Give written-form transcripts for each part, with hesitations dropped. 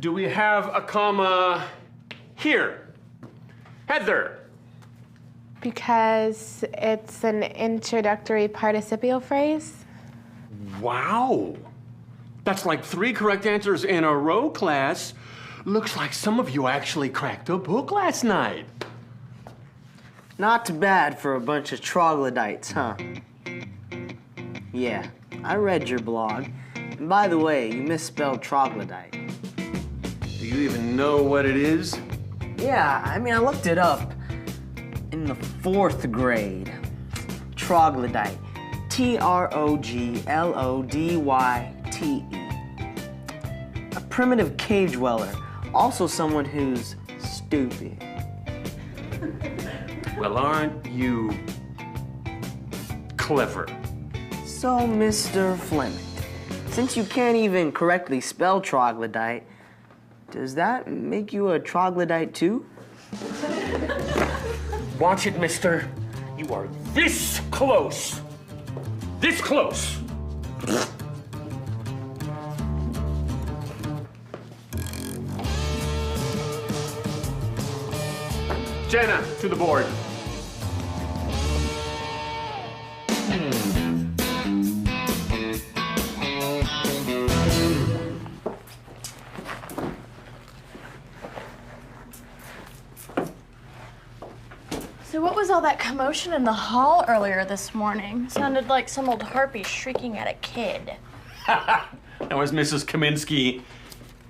do we have a comma here? Heather. Because it's an introductory participial phrase. Wow. That's like 3 correct answers in a row, class. Looks like some of you actually cracked a book last night. Not too bad for a bunch of troglodytes, huh? Yeah, I read your blog. And by the way, you misspelled troglodyte. Do you even know what it is? Yeah, I mean, I looked it up in the 4th grade. Troglodyte. Troglodyte. A primitive cave dweller. Also someone who's stupid. Well, aren't you clever? So, Mr. Fleming, since you can't even correctly spell troglodyte, does that make you a troglodyte too? Watch it, mister. You are this close. This close. Jenna, to the board. So what was all that commotion in the hall earlier this morning? Sounded like some old harpy shrieking at a kid. That was Mrs. Kaminsky.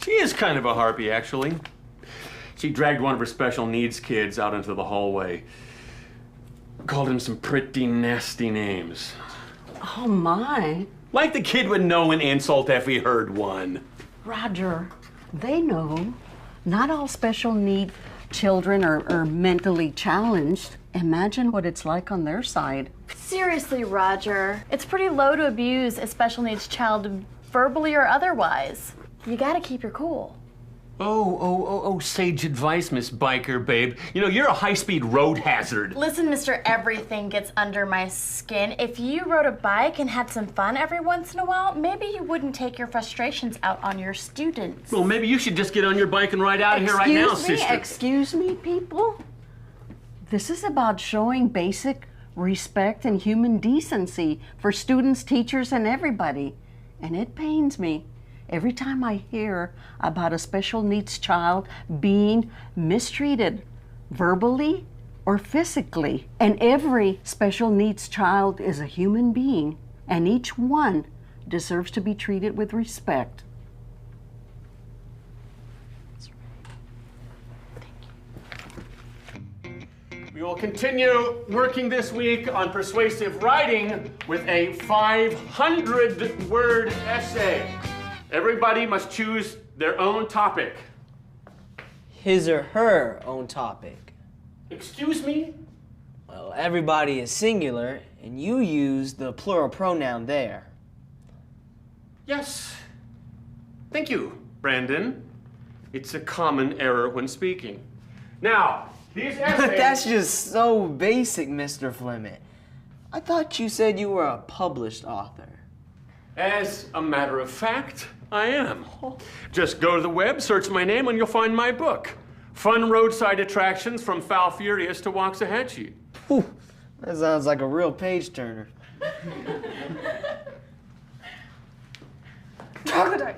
She is kind of a harpy, actually. She dragged one of her special needs kids out into the hallway. Called him some pretty nasty names. Oh, my. Like the kid would know an insult if he heard one. Roger, they know. Not all special need children are mentally challenged. Imagine what it's like on their side. Seriously, Roger. It's pretty low to abuse a special needs child verbally or otherwise. You gotta keep your cool. Oh, sage advice, Miss Biker Babe. You know, you're a high-speed road hazard. Listen, Mr. Everything gets under my skin. If you rode a bike and had some fun every once in a while, maybe you wouldn't take your frustrations out on your students. Well, maybe you should just get on your bike and ride out of here right now, sister. Excuse me, people. This is about showing basic respect and human decency for students, teachers, and everybody. And it pains me every time I hear about a special needs child being mistreated verbally or physically. And every special needs child is a human being, and each one deserves to be treated with respect. We will continue working this week on persuasive writing with a 500-word essay. Everybody must choose their own topic. His or her own topic. Excuse me? Well, everybody is singular, and you use the plural pronoun there. Yes. Thank you, Brandon. It's a common error when speaking. Now, these essays... That's just so basic, Mr. Fleming. I thought you said you were a published author. As a matter of fact, I am. Just go to the web, search my name, and you'll find my book. Fun Roadside Attractions from Foul Furious to Waxahachie. Whew, that sounds like a real page-turner. Troglodyte.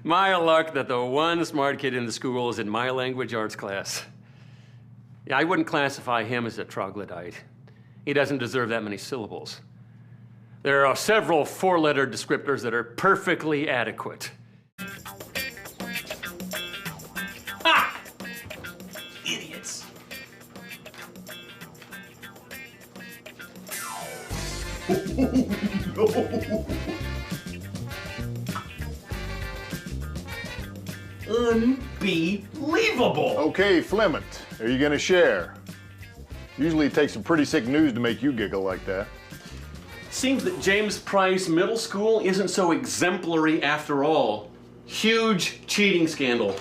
My luck that the one smart kid in the school is in my language arts class. Yeah, I wouldn't classify him as a troglodyte. He doesn't deserve that many syllables. There are several 4-letter descriptors that are perfectly adequate. Ha! Idiots. No. Unbelievable! Okay, Fleming, are you gonna share? Usually it takes some pretty sick news to make you giggle like that. Seems that James Price Middle School isn't so exemplary after all. Huge cheating scandal.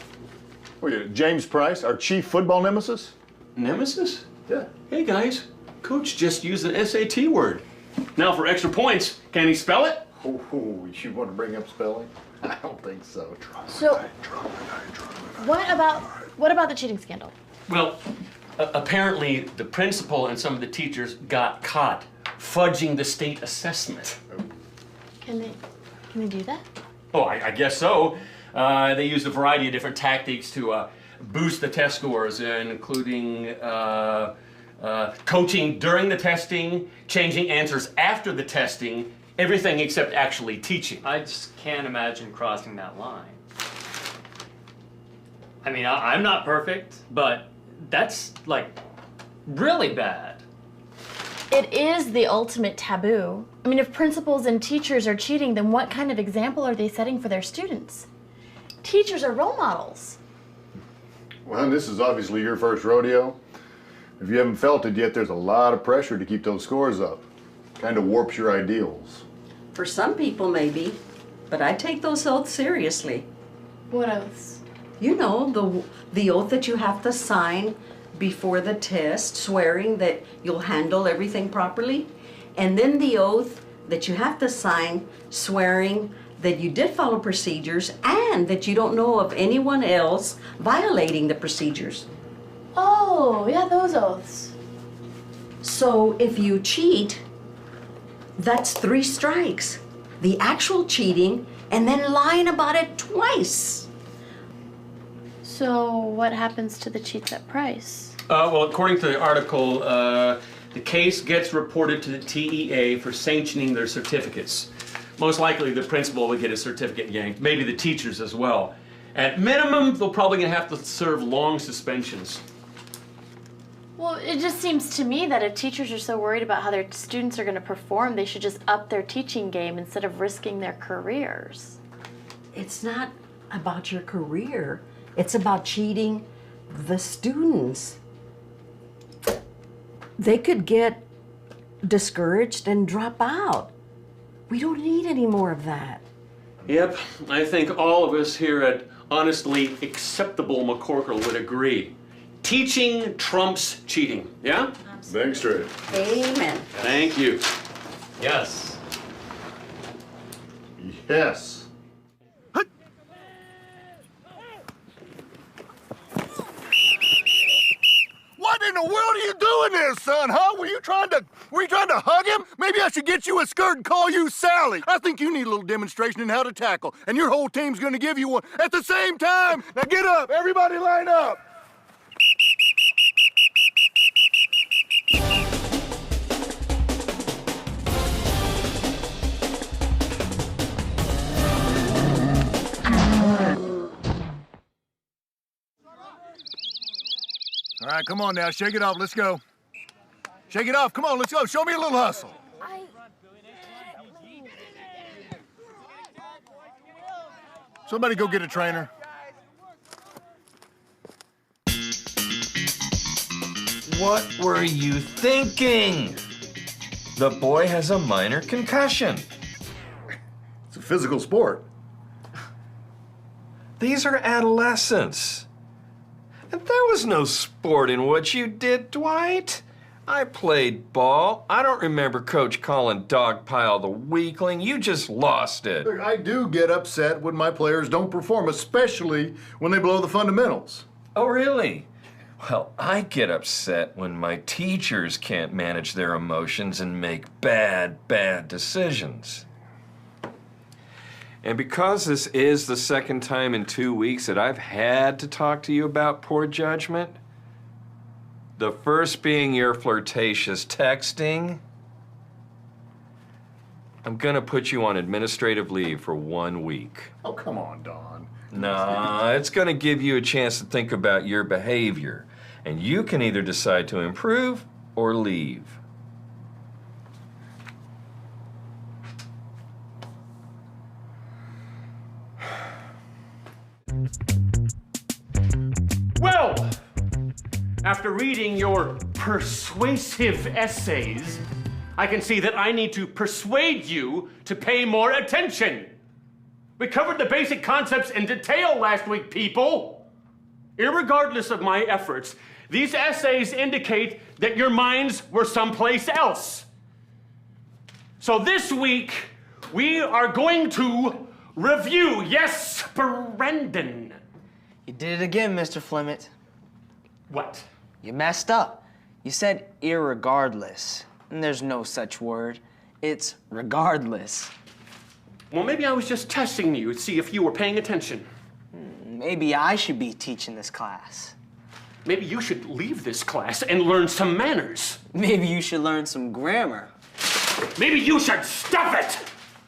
James Price, our chief football nemesis? Nemesis? Yeah. Hey guys, Coach just used an SAT word. Now for extra points, can he spell it? Oh, you want to bring up spelling? I don't think so. So, what about the cheating scandal? Well, apparently the principal and some of the teachers got caught fudging the state assessment. Can they do that? Oh, I guess so. They used a variety of different tactics to boost the test scores, including coaching during the testing, changing answers after the testing, everything except actually teaching. I just can't imagine crossing that line. I mean, I'm not perfect, but that's like really bad. It is the ultimate taboo. I mean, if principals and teachers are cheating, then what kind of example are they setting for their students? Teachers are role models. Well, this is obviously your first rodeo. If you haven't felt it yet, there's a lot of pressure to keep those scores up. Kind of warps your ideals. For some people, maybe, but I take those oaths seriously. What else? You know, the oath that you have to sign before the test, swearing that you'll handle everything properly, and then the oath that you have to sign, swearing that you did follow procedures and that you don't know of anyone else violating the procedures. Oh, yeah, those oaths. So if you cheat, that's 3 strikes. The actual cheating and then lying about it twice. So what happens to the cheats at Price? Well, according to the article, the case gets reported to the TEA for sanctioning their certificates. Most likely the principal would get a certificate yanked, maybe the teachers as well. At minimum, they're probably gonna have to serve long suspensions. Well, it just seems to me that if teachers are so worried about how their students are going to perform, they should just up their teaching game instead of risking their careers. It's not about your career. It's about cheating the students. They could get discouraged and drop out. We don't need any more of that. Yep, I think all of us here at Honestly Acceptable McCorkle would agree. Teaching trumps cheating, yeah? Thanks, straight. Amen. Thank you. Yes. Yes. What in the world are you doing there, son, huh? Were you trying to hug him? Maybe I should get you a skirt and call you Sally. I think you need a little demonstration in how to tackle, and your whole team's gonna give you one at the same time. Now get up, everybody line up. All right, come on now, shake it off, let's go. Shake it off, come on, let's go. Show me a little hustle. Somebody go get a trainer. What were you thinking? The boy has a minor concussion. It's a physical sport. These are adolescents. And there was no sport in what you did, Dwight. I played ball. I don't remember Coach calling Dogpile the weakling. You just lost it. Look, I do get upset when my players don't perform, especially when they blow the fundamentals. Oh, really? Well, I get upset when my teachers can't manage their emotions and make bad decisions. And because this is the second time in 2 weeks that I've had to talk to you about poor judgment, the first being your flirtatious texting, I'm gonna put you on administrative leave for 1 week. Oh, come on, Don. Nah, it's gonna give you a chance to think about your behavior, and you can either decide to improve or leave. Well, after reading your persuasive essays, I can see that I need to persuade you to pay more attention. We covered the basic concepts in detail last week, people. Irregardless of my efforts, These essays indicate that your minds were someplace else. So this week, we are going to review. Yes, Brendan. You did it again, Mr. Fleming. What? You messed up. You said irregardless, and there's no such word. It's regardless. Well, maybe I was just testing you to see if you were paying attention. Maybe I should be teaching this class. Maybe you should leave this class and learn some manners. Maybe you should learn some grammar. Maybe you should stop it!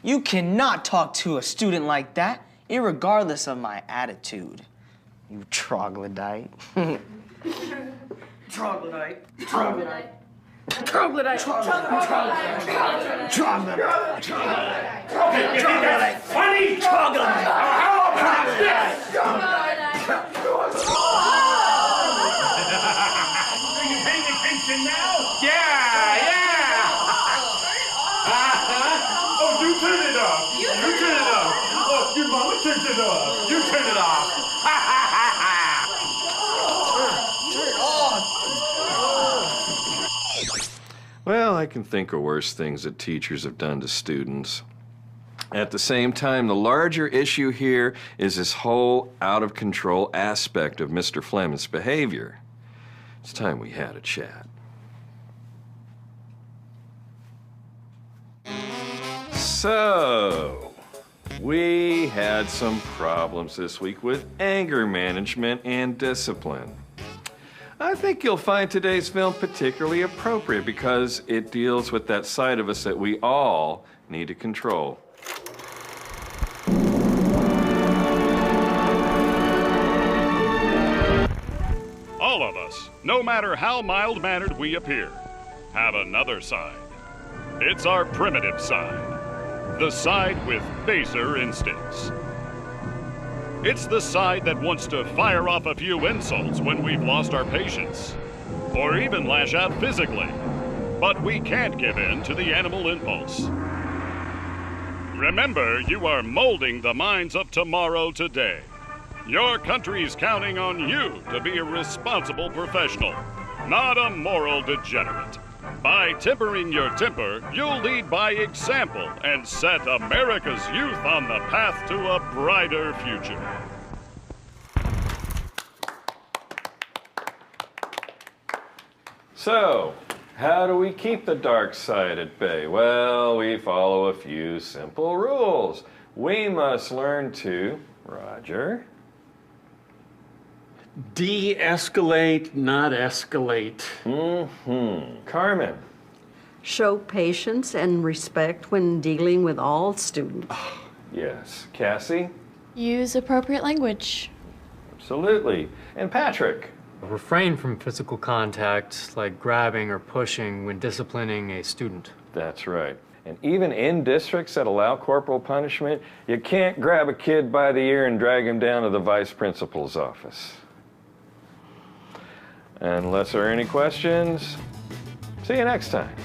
You cannot talk to a student like that, irregardless of my attitude. You troglodyte. Troglodyte. Troglodyte. Troglodyte. Troglodyte. Troglodyte. Funny! Troglodyte. How about this? Are you paying attention now? Yeah! Oh, you turn it off. You turn it off. Oh, your mama turns it off. You turn it off. Well, I can think of worse things that teachers have done to students. At the same time, the larger issue here is this whole out-of-control aspect of Mr. Fleming's behavior. It's time we had a chat. So, we had some problems this week with anger management and discipline. I think you'll find today's film particularly appropriate because it deals with that side of us that we all need to control. All of us, no matter how mild-mannered we appear, have another side. It's our primitive side, the side with baser instincts. It's the side that wants to fire off a few insults when we've lost our patience, or even lash out physically. But we can't give in to the animal impulse. Remember, you are molding the minds of tomorrow today. Your country's counting on you to be a responsible professional, not a moral degenerate. By tempering your temper, you'll lead by example and set America's youth on the path to a brighter future. So, how do we keep the dark side at bay? Well, we follow a few simple rules. We must learn to, Roger, de-escalate, not escalate. Carmen. Show patience and respect when dealing with all students. Yes. Cassie? Use appropriate language. Absolutely. And Patrick? Refrain from physical contact, like grabbing or pushing when disciplining a student. That's right. And even in districts that allow corporal punishment, you can't grab a kid by the ear and drag him down to the vice principal's office. Unless there are any questions, see you next time.